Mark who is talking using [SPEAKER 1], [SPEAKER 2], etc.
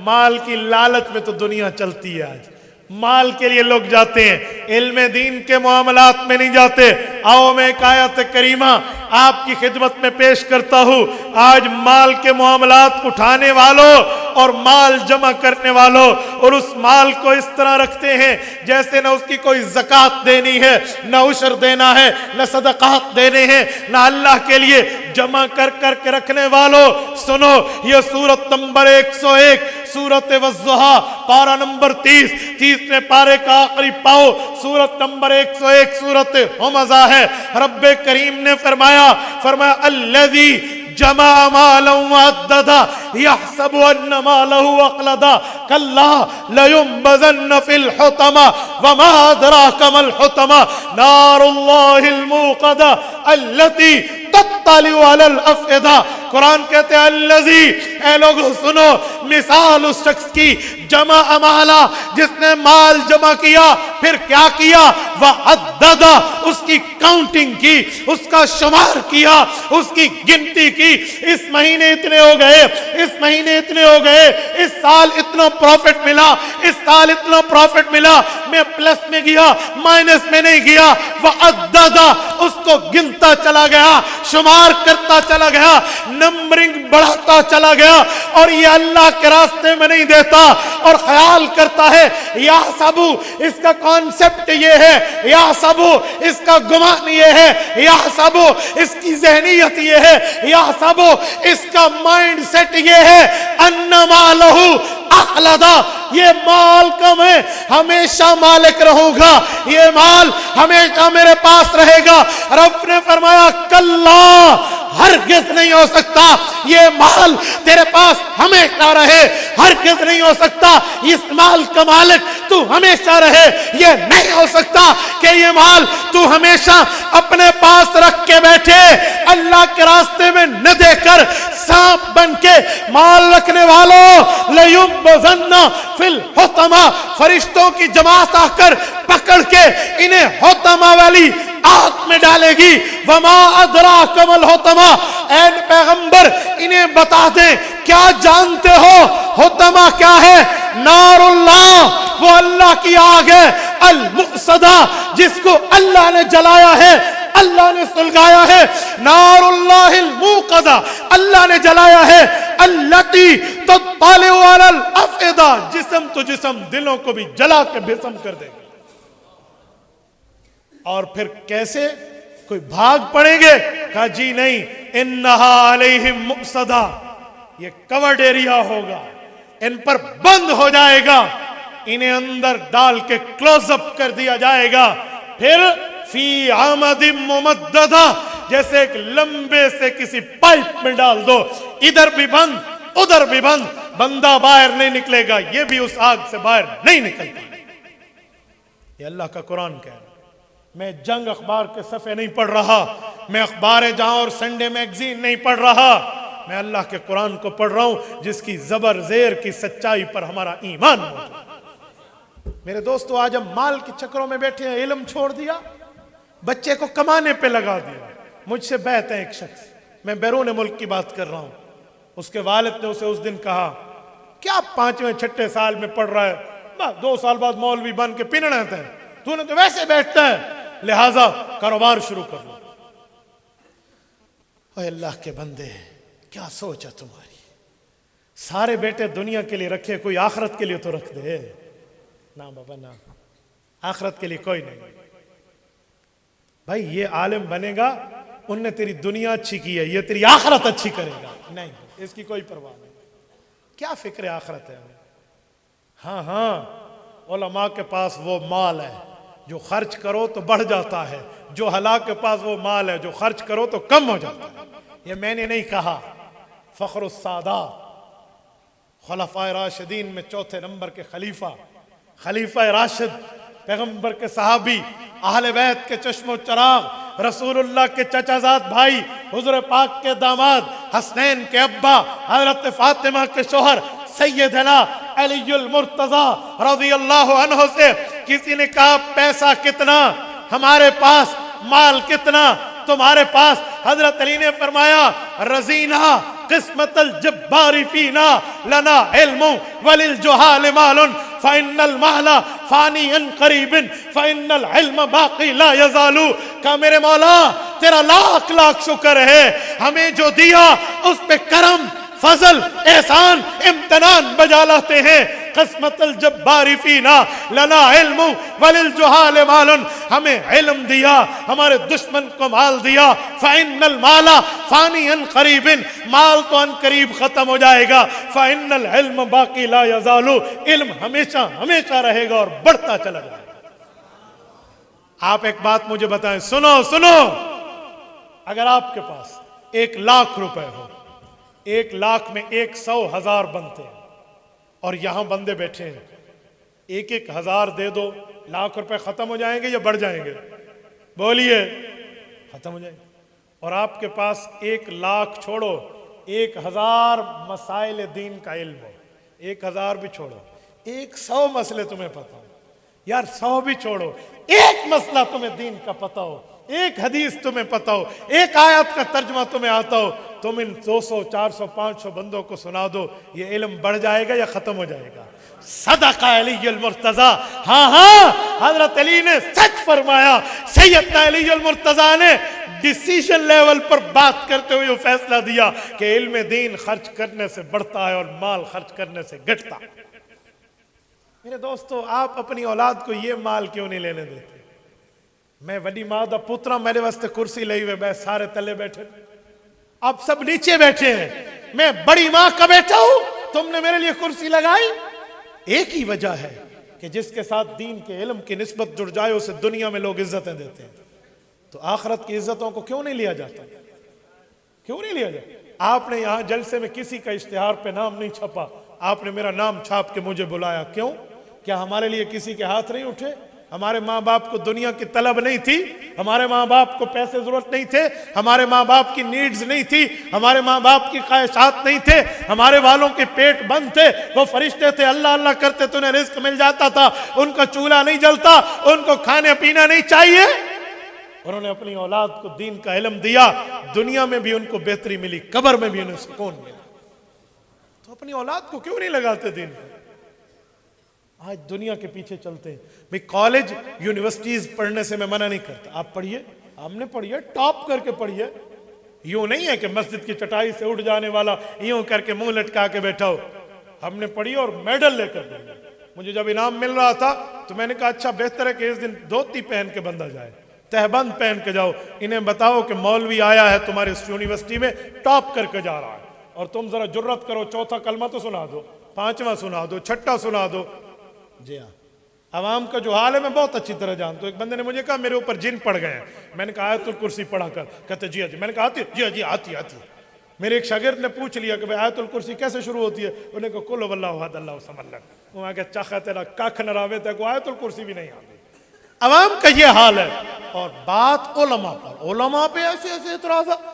[SPEAKER 1] مال کی لالچ میں تو دنیا چلتی ہے آج، مال کے لیے لوگ جاتے ہیں، علم دین کے معاملات میں نہیں جاتے۔ آؤ میں ایک آیت کریمہ آپ کی خدمت میں پیش کرتا ہوں۔ آج مال کے معاملات اٹھانے والوں اور مال جمع کرنے والوں اور اس مال کو اس طرح رکھتے ہیں جیسے نہ اس کی کوئی زکوٰۃ دینی ہے، نہ عشر دینا ہے، نہ صدقات دینے ہیں، نہ اللہ کے لیے جمع کر کر کے رکھنے والوں، سنو یہ سورت نمبر 101 سورت والضحیٰ پارہ نمبر 30 پارے کا آخری پاؤ سورت نمبر 101 سورت ہمزہ ہے۔ رب کریم نے فرمایا الذی جمع مالا وعددا یحسب ان مالہ اخلدا کلا لینبذن فی الحطمہ وما ادراک ما الحطمہ نار اللہ الموقدہ التی تطلع علی الافئدہ۔ قرآن کہتے ہیں الذی، اے لوگوں سنو، مثال اس شخص کی جمع مالا جس نے مال جمع کیا، پھر کیا کیا؟ وعدد، اس کی کاؤنٹنگ کی، اس کا شمار کیا، اس کی گنتی کی، اس مہینے اتنے ہو گئے، اس مہینے اتنے ہو گئے، اس سال اتنا پروفٹ ملا، اس سال اتنا پروفٹ ملا، میں پلس میں گیا مائنس میں نہیں گیا۔ وعدد، اس کو گنتا چلا گیا، شمار کرتا چلا گیا، نمبرنگ بڑھاتا چلا گیا، اور یہ اللہ کے راستے میں نہیں دیتا اور خیال کرتا ہے یا سبو، اس کا کانسیپٹ یہ ہے، یا سبو اس کا گمان یہ ہے، یا سبو اس کی ذہنیت یہ ہے، یا سبو اس کا مائنڈ سیٹ یہ ہے، انما لہو اخلدا، یہ مال کا میں ہمیشہ مالک رہوں گا، یہ مال ہمیشہ میرے پاس رہے گا۔ رب نے فرمایا کلا، ہرگز نہیں ہو سکتا یہ مال تیرے پاس ہمیشہ رہے، ہرگز نہیں ہو سکتا اس مال کا مالک تو ہمیشہ رہے، یہ نہیں ہو سکتا کہ یہ مال تو ہمیشہ اپنے پاس رکھ کے بیٹھے، اللہ کے راستے میں نہ دے کر سانپ بن کے مال رکھنے والوں لیُنبذن فی الحطمہ، فرشتوں کی جماعت آ کر پکڑ کے انہیں حطمہ والی آگ میں ڈالے گی۔ وما ادراک ما الحطمہ، اے پیغمبر انہیں بتا دیں کیا جانتے ہو حطمہ کیا ہے؟ نار اللہ، وہ اللہ کی آگ ہے، المؤصدہ، جس کو اللہ نے جلایا ہے، اللہ نے سلگایا ہے، نار اللہ الموقدہ، اللہ نے جلایا ہے، التی تطلع علی الافئدہ، جسم تو جسم، دلوں کو بھی جلا کے بھسم کر دے گا۔ اور پھر کیسے؟ کوئی بھاگ پڑیں گے؟ کہا جی نہیں، انہا علیہم مؤصدہ، یہ کورڈ ایریا ہوگا، ان پر بند ہو جائے گا، انہیں اندر ڈال کے کلوز اپ کر دیا جائے گا، پھر فی عمد ممددہ، جیسے ایک لمبے سے کسی پائپ میں ڈال دو، ادھر بھی بند ادھر بھی بند، بندہ باہر نہیں نکلے گا، یہ بھی اس آگ سے باہر نہیں نکلتا۔ یہ اللہ کا قرآن کہہ رہا ہے۔ میں جنگ اخبار کے صفحے نہیں پڑھ رہا، میں اخبار جہاں اور سنڈے میگزین نہیں پڑھ رہا، میں اللہ کے قرآن کو پڑھ رہا ہوں جس کی زبر زیر کی سچائی پر ہمارا ایمان موجود۔ میرے دوستو، آج ہم مال کے چکروں میں بیٹھے ہیں، علم چھوڑ دیا، بچے کو کمانے پہ لگا دیا۔ مجھ سے بہت ہے ایک شخص، میں بیرون ملک کی بات کر رہا ہوں، اس کے والد نے اسے اس دن کہا کیا 5ویں 6 سال میں پڑھ رہا ہے، 2 سال بعد مولوی بن کے پننا ہے، تو نے تو ویسے بیٹھتا ہے، لہٰذا کاروبار شروع کر لو۔ اے اللہ کے بندے، کیا سوچ ہے تمہاری؟ سارے بیٹے دنیا کے لیے رکھے، کوئی آخرت کے لیے تو رکھ دے۔ نہ بابا نہ، آخرت کے لیے کوئی نہیں۔ بھائی یہ عالم بنے گا، ان نے تیری دنیا اچھی کی ہے، یہ تیری آخرت اچھی کرے گا، نہیں، اس کی کوئی پرواہ نہیں۔ کیا فکر آخرت ہے؟ ہاں علماء کے پاس وہ مال ہے جو خرچ کرو تو بڑھ جاتا ہے، جو ہلاک کے پاس وہ مال ہے جو خرچ کرو تو کم ہو جاتا ہے۔ یہ میں نے نہیں کہا، فخر السادات، خلفائے راشدین میں 4 نمبر کے خلیفہ راشد، پیغمبر کے صحابی، اہل بیت کے چشم و چراغ، رسول اللہ کے چچا زاد بھائی، حضور پاک کے داماد، حسنین کے ابا، حضرت فاطمہ کے شوہر سیدنا علی المرتضی رضی اللہ عنہ سے کسی نے کہا پیسہ کتنا؟ ہمارے پاس مال کتنا؟ تمہارے پاس؟ حضرت علی نے فرمایا رضینا قسمت الجبار فینا لنا علم وللجہال مال فإن المال فانی قریب فإن العلم باقی لا یزال. کہ میرے مولا تیرا لاکھ لاکھ شکر ہے، ہمیں جو دیا اس پہ کرم، فضل، احسان، امتنان بجا لاتے ہیں. قسمت الجبار فینا لنا علم وللجہال مال، ہمیں علم دیا، ہمارے دشمن کو مال دیا. فإن المال فانی قریب، مال تو ان قریب ختم ہو جائے گا. فإن العلم باقی لا یزال، علم ہمیشہ ہمیشہ رہے گا اور بڑھتا چلا جائے گا. آپ ایک بات مجھے بتائیں، سنو سنو، اگر آپ کے پاس 1,00,000 روپے ہو، 1,00,000 میں 100,000 بنتے ہیں اور یہاں بندے بیٹھے ہیں، 1,000 دے دو، 1,00,000 روپے ختم ہو جائیں گے یا بڑھ جائیں گے؟ بولیے. ختم ہو جائیں گے. اور آپ کے پاس 1,00,000 چھوڑو، 1,000 مسائل دین کا علم ہو، 1,000 بھی چھوڑو، 100 مسئلے تمہیں پتہ ہو، یار 100 بھی چھوڑو، ایک مسئلہ تمہیں دین کا پتہ ہو، ایک حدیث تمہیں پتہ ہو، ایک آیت کا ترجمہ تمہیں آتا ہو، تم ان 200 400 500 بندوں کو سنا دو، یہ علم بڑھ جائے گا یا ختم ہو جائے گا؟ صدق علی المرتضی. ہاں ہاں، حضرت علی نے سچ فرمایا. سیدنا علی المرتضی نے ڈیسیشن لیول پر بات کرتے ہوئے فیصلہ دیا کہ علم دین خرچ کرنے سے بڑھتا ہے اور مال خرچ کرنے سے گھٹتا. میرے دوستو، آپ اپنی اولاد کو یہ مال کیوں نہیں لینے دیتے؟ میں وڈی ماں دا پترا، میرے واسطے کرسی لئی ہوئے، میں سارے تلے بیٹھے، آپ سب نیچے بیٹھے ہیں، میں بڑی ماں کا بیٹا ہوں، تم نے میرے لیے کرسی لگائی. ایک ہی وجہ ہے کہ جس کے ساتھ دین کے علم کی نسبت جڑ جائے اسے دنیا میں لوگ عزتیں دیتے ہیں، تو آخرت کی عزتوں کو کیوں نہیں لیا جاتا؟ کیوں نہیں لیا جاتا؟ آپ نے یہاں جلسے میں کسی کا اشتہار پہ نام نہیں چھپا، آپ نے میرا نام چھاپ کے مجھے بلایا. کیوں؟ کیا ہمارے لیے کسی کے ہاتھ نہیں اٹھے؟ ہمارے ماں باپ کو دنیا کی طلب نہیں تھی، ہمارے ماں باپ کو پیسے ضرورت نہیں تھے، ہمارے ماں باپ کی نیڈز نہیں تھی، ہمارے ماں باپ کی خواہشات نہیں تھے، ہمارے والوں کے پیٹ بند تھے، وہ فرشتے تھے، اللہ اللہ کرتے تو انہیں رزق مل جاتا تھا، ان کا چولہا نہیں جلتا، ان کو کھانے پینا نہیں چاہیے. انہوں نے اپنی اولاد کو دین کا علم دیا، دنیا میں بھی ان کو بہتری ملی، قبر میں بھی انہیں سکون ملا. تو اپنی اولاد کو کیوں نہیں لگاتے دین کو؟ آج دنیا کے پیچھے چلتے ہیں. میں کالج یونیورسٹیز پڑھنے سے میں منع نہیں کرتا، آپ پڑھیے، ہم نے پڑھیے، ٹاپ کر کے پڑھیے. یوں نہیں ہے کہ مسجد کی چٹائی سے اٹھ جانے والا یوں کر کے منہ لٹکا کے بیٹھا ہو. ہم نے پڑھی اور میڈل لے کر دیا. مجھے جب انعام مل رہا تھا تو میں نے کہا اچھا بہتر ہے کہ اس دن دھوتی پہن کے بندہ جائے، تہبند پہن کے جاؤ، انہیں بتاؤ کہ مولوی آیا ہے تمہارے اس یونیورسٹی میں، ٹاپ کر کے جا رہا ہے، اور تم ذرا جرت کرو، چوتھا کلمہ تو سنا دو، پانچواں سنا دو، چھٹا سنا دو. جی ہاں، عوام کا جو حال ہے میں بہت اچھی طرح جانتا ہوں. ایک بندے نے مجھے کہا میرے اوپر جن پڑ گئے ہیں. میں نے کہا آیت الکرسی پڑھا کر. کہتے جی میں نے کہا آتی؟ جی آتی. میرے ایک شاگرد نے پوچھ لیا کہ آیت الکرسی کیسے شروع ہوتی ہے؟ انہوں نے کہا کل هو اللہ احد اللہ الصمد. وہ آگے چاخا تیرا کاکھ نہ راوے تے کو آیت الکرسی بھی نہیں آتی. عوام کا یہ حال ہے. اور بات علماء پر ایسے اعتراضات